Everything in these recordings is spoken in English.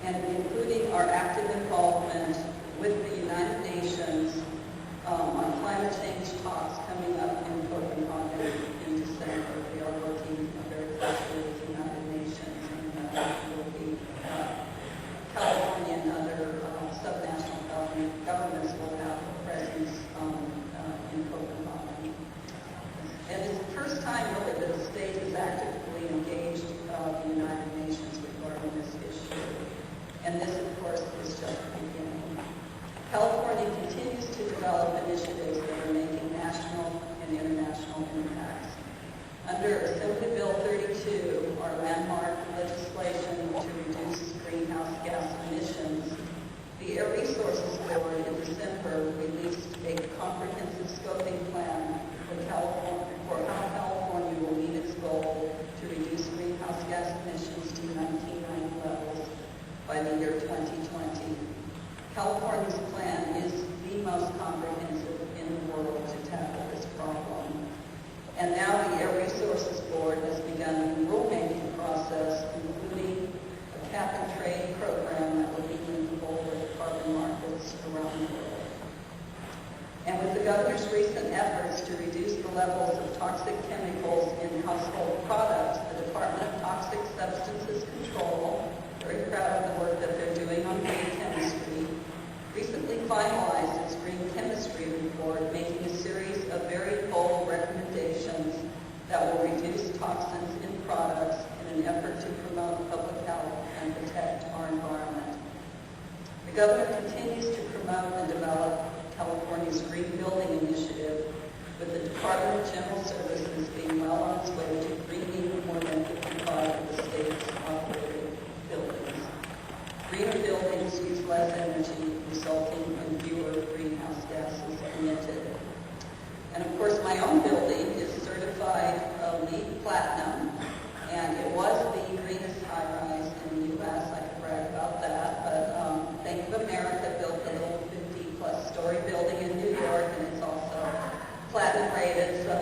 and including our active involvement with the United Nations on climate change talks coming up in Copenhagen in December. We are working very closely with the United Nations, and will be California and other subnational governments will have a presence in Copenhagen. And it's the first time really that a state has actively engaged the United Nations regarding this issue. And this, of course, is just the beginning. California continues to develop initiatives that are making national and international impacts. Under Assembly Bill 32, our landmark legislation to reduce greenhouse gas emissions, the Air Resources Board in December released a comprehensive scoping plan for how California will meet its goal to reduce greenhouse gas emissions to 1990 levels by the year 2020. California's plan is the most comprehensive in the world to tackle this problem. And now the Air Resources Board has begun the rulemaking process, including a cap and trade program that will be linkable with carbon markets around the world. And with the governor's recent efforts to reduce the levels of toxic chemicals in household products, the Department of Toxic Substances Control, very proud of the work that they're doing on green chemistry, recently finalized its green chemistry report, making a series of very bold recommendations that will reduce toxins in products in an effort to promote public health and protect our environment. The governor continues to promote and develop California's Green Building Initiative, with the Department of General Services being well on its way to greening more than 55 of the state's operated buildings. Greener buildings use less energy, resulting in fewer greenhouse gases emitted. And of course, my own building is certified LEED Platinum, and it was the greenest high-rise in the U.S. I could brag about that, but Bank of America built the little 50-plus story building in New York, and it's also platinum rated, so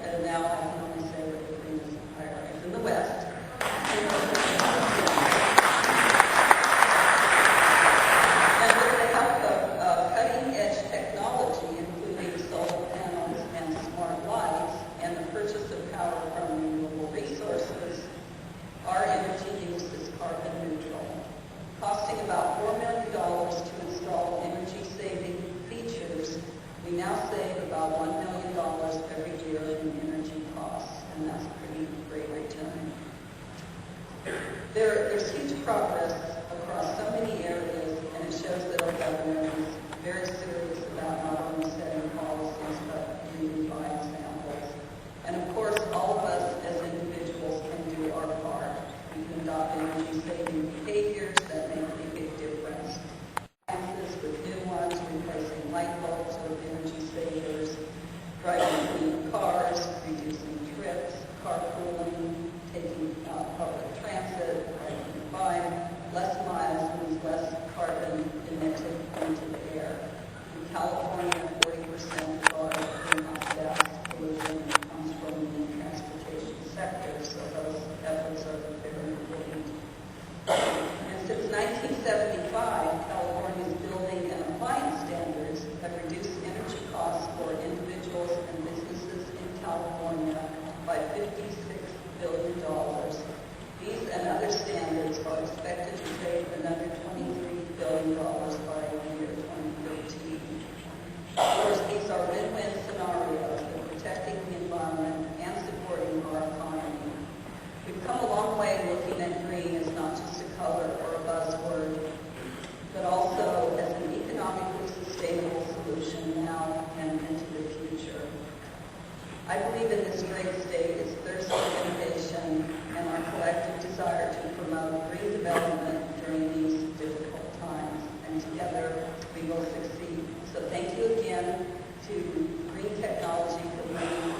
and now I can only say we're the greenest high-rise in the West. And with the help of cutting-edge technology, including solar panels and smart lights, and the purchase of power from renewable resources, our energy use is carbon neutral, costing about $4 million to install energy-saving features. We now save about $1 million every year in energy costs, and that's a pretty great return. There's huge progress across so many areas, and it shows that our governor is very serious about not only setting policies, but leading by examples. And of course, all of us as individuals can do our part. We can adopt energy-saving behaviors that make a big difference. With new ones, replacing light bulbs with energy savers, driving clean cars, reducing trips, carpooling, taking public transit, riding a bike. Less miles means less carbon emitted into the air. In California, 40% of our greenhouse gas pollution comes from the transportation sector, so those efforts are very important. And since 1975, California's building and appliance standards have reduced energy costs for individuals and businesses in California by $56 billion. These and other standards are expected to save another $23 billion by the year 2013. Of course, these are win-win scenarios for protecting the environment and supporting our economy. We've come a long way looking at green as not just a color or a buzzword, but also as an economically sustainable solution now and into the future. I believe in this great state is thirst for innovation and our collective desire to promote green development during these difficult times, and together we will succeed. So thank you again to Green Technology for bringing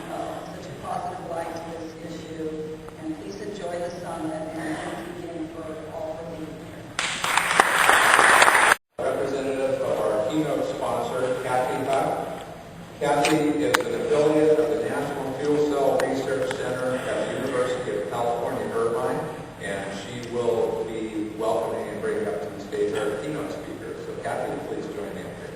such a positive light to this issue, and please enjoy the summit, and thank you again for all for being here. Representative of our keynote sponsor, Kathy Huck. Kathy is an affiliate of the National Fuel Cell Research Center at the University of California, Irvine, and she will be welcoming and bringing up please join me up here.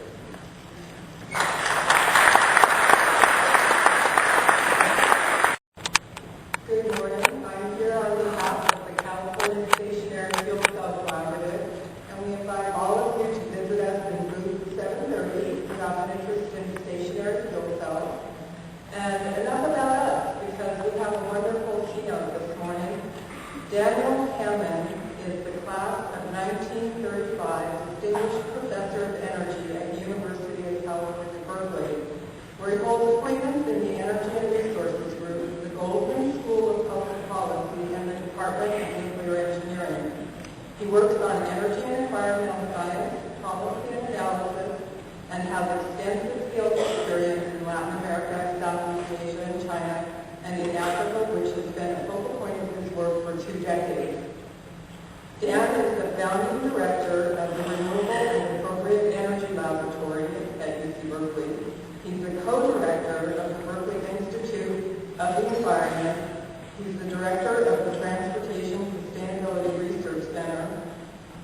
Good morning. I'm here on behalf of the California Stationary Fuel Cell Collaborative, and we invite all of you to visit us in booth 730 if you have an interest in stationary fuel cells. And enough about us, because we have a wonderful keynote this morning. Daniel Hammond is the class of 1935 Distinguished Professor of Energy at the University of California, Berkeley, where he holds appointments in the Energy and Resources Group, the Goldman School of Public Policy, and the Department of Nuclear Engineering. He works on energy and environmental science, policy and analysis, and has extensive field experience in Latin America, Southeast Asia, and China, and in Africa, which has been a focal point of his work for 2 decades. Dan is the founding director of the Renewable and Appropriate Energy Laboratory at UC Berkeley. He's the co-director of the Berkeley Institute of the Environment. He's the director of the Transportation Sustainability Research Center.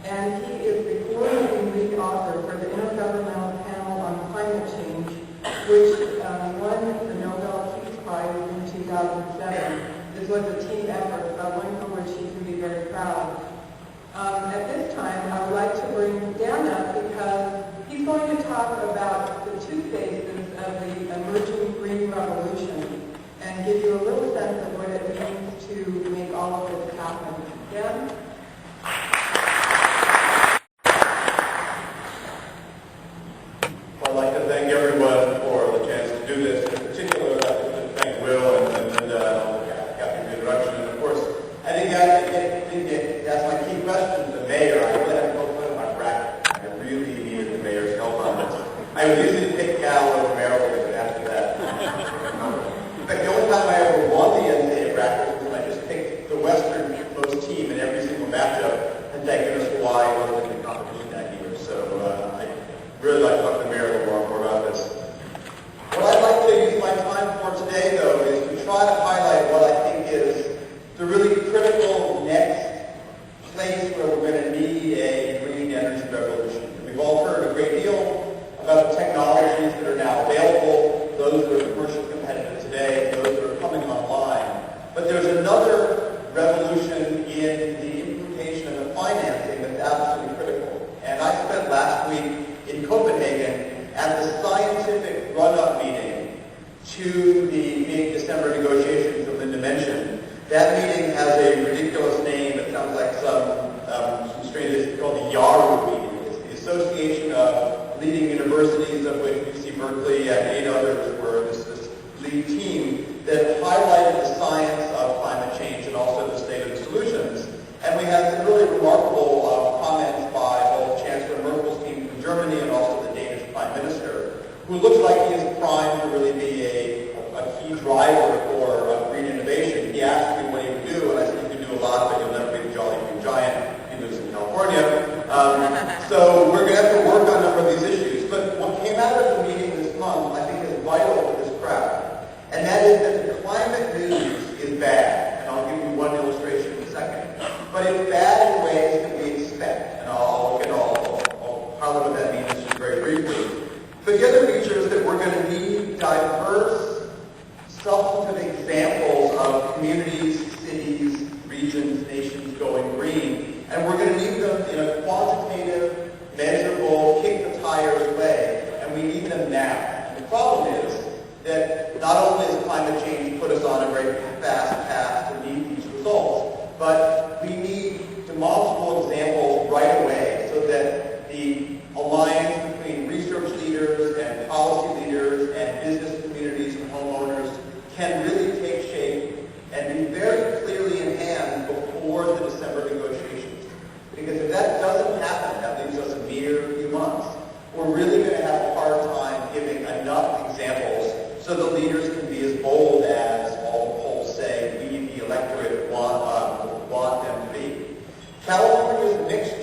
And he is the coordinating lead author for the Intergovernmental Panel on Climate Change, which won the Nobel Peace Prize in 2007. This was a team effort, one for which he can be very proud. At this time, I would like to bring Dan up because he's going to talk about the 2 phases of the emerging green revolution and give you a little sense of what it means to make all of this happen. Dan? I'd like to thank everyone for the chance to do this. In particular, I'd like to thank Will and Kathy for the introduction. And of course, I think that's my key question to the mayor. I really had to put in my bracket. I really needed the mayor's help on this. I would usually pick Cal over Maryland, but after that. In fact, the only time I ever won the NCAA bracket was when I just picked the westernmost team in every single matchup, and thank goodness Hawaii wasn't in the competition that year. So I really like to talk to the mayor a little more about this. What I'd like to use my time for today, though, is to try to highlight what I think is the really critical next place where we're going to need a green energy revolution. We've all heard a great deal about the technologies that are now available, those that are commercially competitive today, those that are coming online. But there's another revolution in the implementation and the financing that's absolutely critical. And I spent last week in Copenhagen at the scientific run-up meeting to the big December negotiations that Linda mentioned. That meeting has a ridiculous name. It sounds like some strange, it's called the YARU meeting. It's the Association of Leading Universities, of which UC Berkeley and 8 others were this lead team that highlighted the science of climate change and also the state of the solutions. And we had some really remarkable comments by both Chancellor Merkel's team from Germany and also the Danish Prime Minister, who looks like he is primed to really be a key driver for green innovation. He asked me what he would do, and I said, you can do a lot, but you'll never be a jolly green giant. He lives in California. So we're going to have to work on a number of these issues. But what came out of the meeting this month, I think, is vital for this crowd. And that is that the climate news is bad. And I'll give you one illustration in a second. But it's bad in ways that we expect. And I'll highlight what that means just very briefly. But the other feature is that we're going to need diverse, substantive examples of communities, cities, regions, nations going green. And we're going to need them in a quantitative, measurable, kick-the-tires way. And we need them now. And the problem is that not only has climate change put us on a very fast path to meet these results, but we need demonstrable examples right away so that the alliance between research leaders and policy leaders and business communities and homeowners can really take shape and be very clearly in hand before the December negotiations. Because if that doesn't happen, that leaves us a mere few months. We're really going to have a hard time giving enough examples so the leaders can be as bold as all the polls say we, the electorate, want them to be. California's mixed